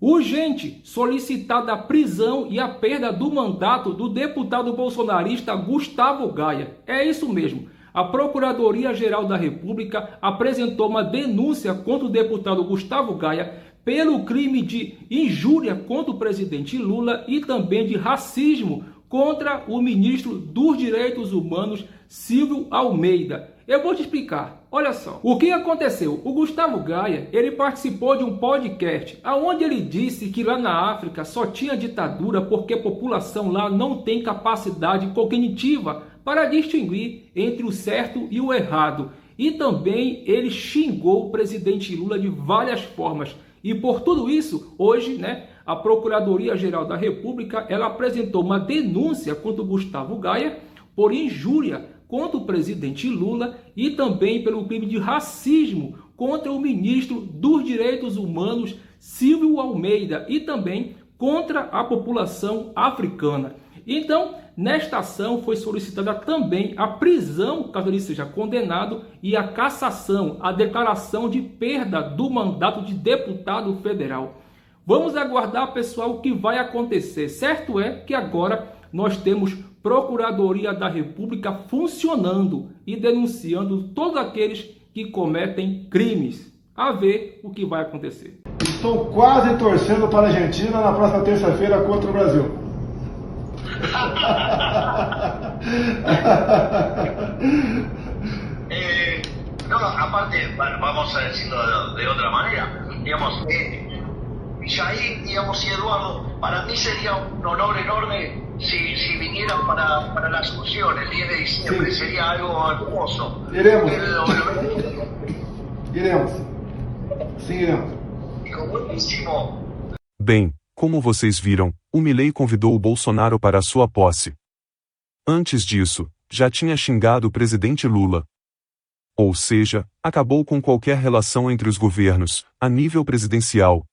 Urgente, solicitada a prisão e a perda do mandato do deputado bolsonarista Gustavo Gaia. É isso mesmo. A Procuradoria-Geral da República apresentou uma denúncia contra o deputado Gustavo Gaia pelo crime de injúria contra o presidente Lula e também de racismo contra o ministro dos Direitos Humanos, Silvio Almeida. Eu vou te explicar. Olha só, o que aconteceu? O Gustavo Gaia, ele participou de um podcast onde ele disse que lá na África só tinha ditadura porque a população lá não tem capacidade cognitiva para distinguir entre o certo e o errado. E também ele xingou o presidente Lula de várias formas. E por tudo isso, hoje, a Procuradoria-Geral da República, ela apresentou uma denúncia contra o Gustavo Gaia por injúria contra o presidente Lula e também pelo crime de racismo contra o ministro dos Direitos Humanos, Silvio Almeida, e também contra a população africana. Então, nesta ação foi solicitada também a prisão, caso ele seja condenado, e a cassação, a declaração de perda do mandato de deputado federal. Vamos aguardar, pessoal, o que vai acontecer. Certo é que agora nós temos Procuradoria da República funcionando e denunciando todos aqueles que cometem crimes. A ver o que vai acontecer. Estou quase torcendo para a Argentina na próxima terça-feira contra o Brasil. No, aparte, vamos a decirlo de otra manera, digamos, Jair, digamos, y Eduardo, para mí sería un honor enorme si vinieran para la Asunción el 10 de diciembre, sí. Sería algo hermoso. Iremos. Iremos. Sim, iremos. Digo, buenísimo. Bem, como vocês viram, o Milei convidou o Bolsonaro para a sua posse. Antes disso, já tinha xingado o presidente Lula. Ou seja, acabou com qualquer relação entre os governos, a nível presidencial.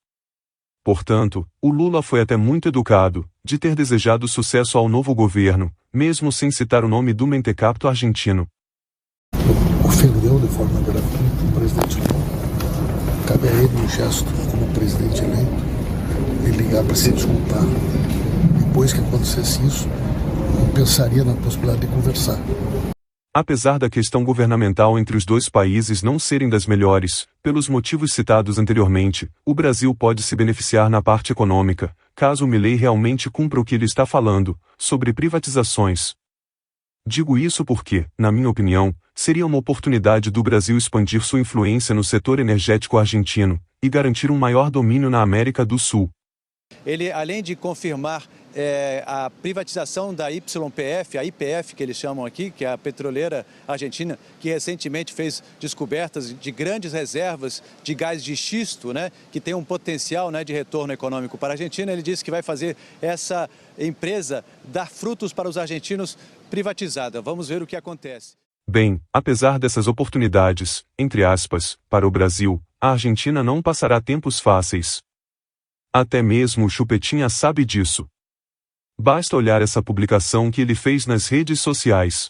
Portanto, o Lula foi até muito educado, de ter desejado sucesso ao novo governo, mesmo sem citar o nome do mentecapto argentino. Ofendeu de forma gratuita o presidente Lula. Cabe a ele um gesto como presidente eleito, ele ligar para se desculpar. Depois que acontecesse isso, eu pensaria na possibilidade de conversar. Apesar da questão governamental entre os dois países não serem das melhores, pelos motivos citados anteriormente, o Brasil pode se beneficiar na parte econômica, caso o Milei realmente cumpra o que ele está falando, sobre privatizações. Digo isso porque, na minha opinião, seria uma oportunidade do Brasil expandir sua influência no setor energético argentino, e garantir um maior domínio na América do Sul. Ele, além de confirmar a privatização da YPF, a YPF que eles chamam aqui, que é a petroleira argentina, que recentemente fez descobertas de grandes reservas de gás de xisto, que tem um potencial de retorno econômico para a Argentina. Ele disse que vai fazer essa empresa dar frutos para os argentinos privatizada. Vamos ver o que acontece. Bem, apesar dessas oportunidades, entre aspas, para o Brasil, a Argentina não passará tempos fáceis. Até mesmo o Chupetinha sabe disso. Basta olhar essa publicação que ele fez nas redes sociais.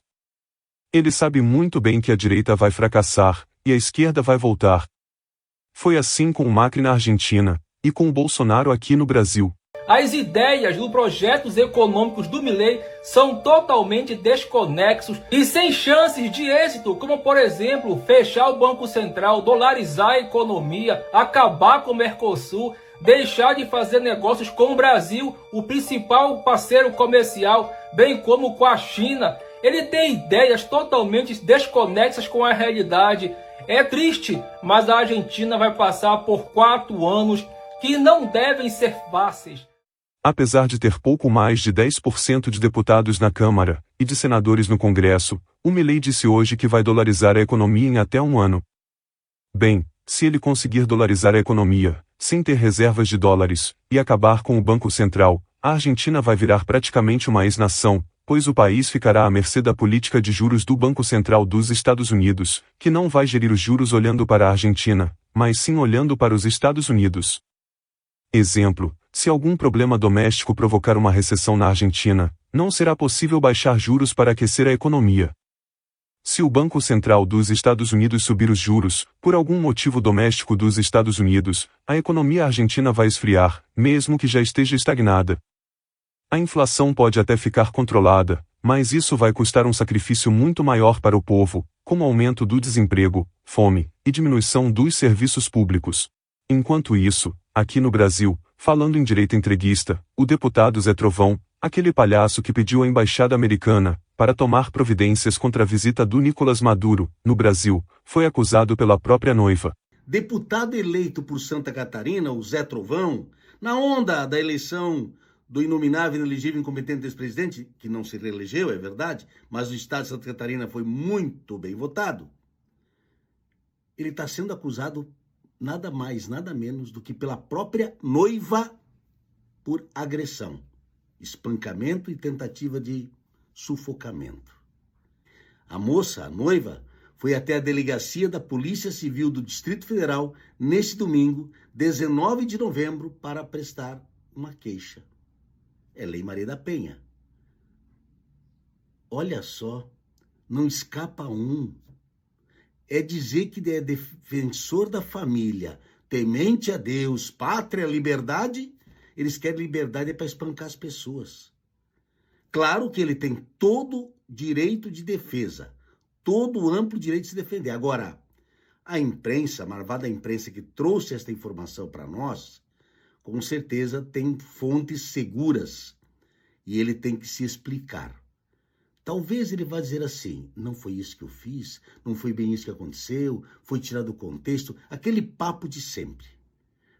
Ele sabe muito bem que a direita vai fracassar, e a esquerda vai voltar. Foi assim com o Macri na Argentina, e com o Bolsonaro aqui no Brasil. As ideias dos projetos econômicos do Milei são totalmente desconexos e sem chances de êxito, como por exemplo, fechar o Banco Central, dolarizar a economia, acabar com o Mercosul, deixar de fazer negócios com o Brasil, o principal parceiro comercial, bem como com a China. Ele tem ideias totalmente desconexas com a realidade. É triste, mas a Argentina vai passar por 4 anos que não devem ser fáceis. Apesar de ter pouco mais de 10% de deputados na Câmara e de senadores no Congresso, o Milei disse hoje que vai dolarizar a economia em até 1 ano. Bem, se ele conseguir dolarizar a economia, sem ter reservas de dólares, e acabar com o Banco Central, a Argentina vai virar praticamente uma ex-nação, pois o país ficará à mercê da política de juros do Banco Central dos Estados Unidos, que não vai gerir os juros olhando para a Argentina, mas sim olhando para os Estados Unidos. Exemplo, se algum problema doméstico provocar uma recessão na Argentina, não será possível baixar juros para aquecer a economia. Se o Banco Central dos Estados Unidos subir os juros, por algum motivo doméstico dos Estados Unidos, a economia argentina vai esfriar, mesmo que já esteja estagnada. A inflação pode até ficar controlada, mas isso vai custar um sacrifício muito maior para o povo, como aumento do desemprego, fome e diminuição dos serviços públicos. Enquanto isso, aqui no Brasil, falando em direita entreguista, o deputado Zé Trovão, aquele palhaço que pediu à embaixada americana para tomar providências contra a visita do Nicolás Maduro, no Brasil, foi acusado pela própria noiva. Deputado eleito por Santa Catarina, o Zé Trovão, na onda da eleição do inominável, inelegível, incompetente ex-presidente, que não se reelegeu, é verdade, mas o estado de Santa Catarina foi muito bem votado, ele está sendo acusado nada mais, nada menos do que pela própria noiva por agressão, espancamento e tentativa de sufocamento. A moça, a noiva, foi até a delegacia da Polícia Civil do Distrito Federal neste domingo, 19 de novembro, para prestar uma queixa. É Lei Maria da Penha. Olha só, não escapa um. É dizer que é defensor da família, temente a Deus, pátria, liberdade. Eles querem liberdade para espancar as pessoas. Claro que ele tem todo direito de defesa, todo o amplo direito de se defender. Agora, a imprensa, a marvada imprensa que trouxe esta informação para nós, com certeza tem fontes seguras e ele tem que se explicar. Talvez ele vá dizer assim, não foi isso que eu fiz, não foi bem isso que aconteceu, foi tirado do contexto, aquele papo de sempre.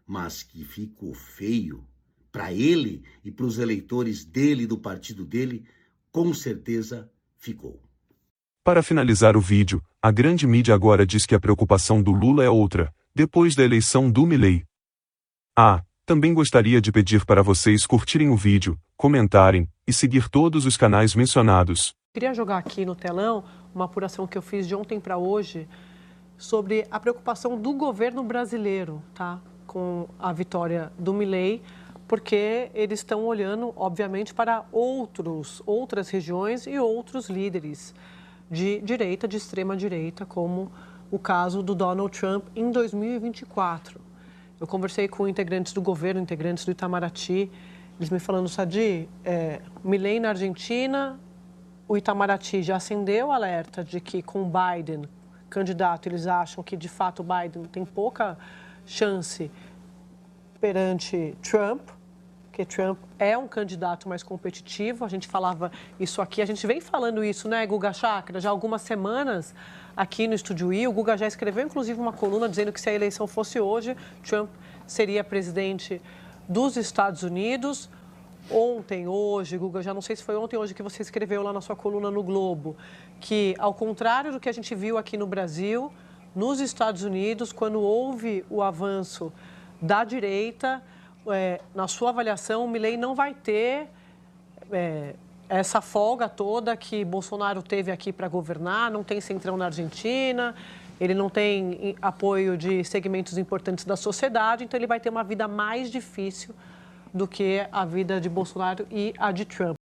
Mas que ficou feio para ele e para os eleitores dele e do partido dele, com certeza ficou. Para finalizar o vídeo, a grande mídia agora diz que a preocupação do Lula é outra, depois da eleição do Milei. Também gostaria de pedir para vocês curtirem o vídeo, comentarem e seguir todos os canais mencionados. Queria jogar aqui no telão uma apuração que eu fiz de ontem para hoje sobre a preocupação do governo brasileiro, tá? Com a vitória do Milei, porque eles estão olhando, obviamente, para outras regiões e outros líderes de direita, de extrema direita, como o caso do Donald Trump em 2024. Eu conversei com integrantes do governo, integrantes do Itamaraty, eles me falando, Sadi, Milei na Argentina, o Itamaraty já acendeu o alerta de que com o Biden, candidato, eles acham que de fato o Biden tem pouca chance perante Trump, porque Trump é um candidato mais competitivo, a gente falava isso aqui, a gente vem falando isso, né, Guga Chakra, já há algumas semanas aqui no Estúdio I, o Guga já escreveu inclusive uma coluna dizendo que se a eleição fosse hoje, Trump seria presidente dos Estados Unidos. Ontem, hoje, Guga, já não sei se foi ontem ou hoje que você escreveu lá na sua coluna no Globo, que ao contrário do que a gente viu aqui no Brasil, nos Estados Unidos, quando houve o avanço da direita, na sua avaliação, o Milei não vai ter essa folga toda que Bolsonaro teve aqui para governar, não tem centrão na Argentina, ele não tem apoio de segmentos importantes da sociedade, então ele vai ter uma vida mais difícil do que a vida de Bolsonaro e a de Trump.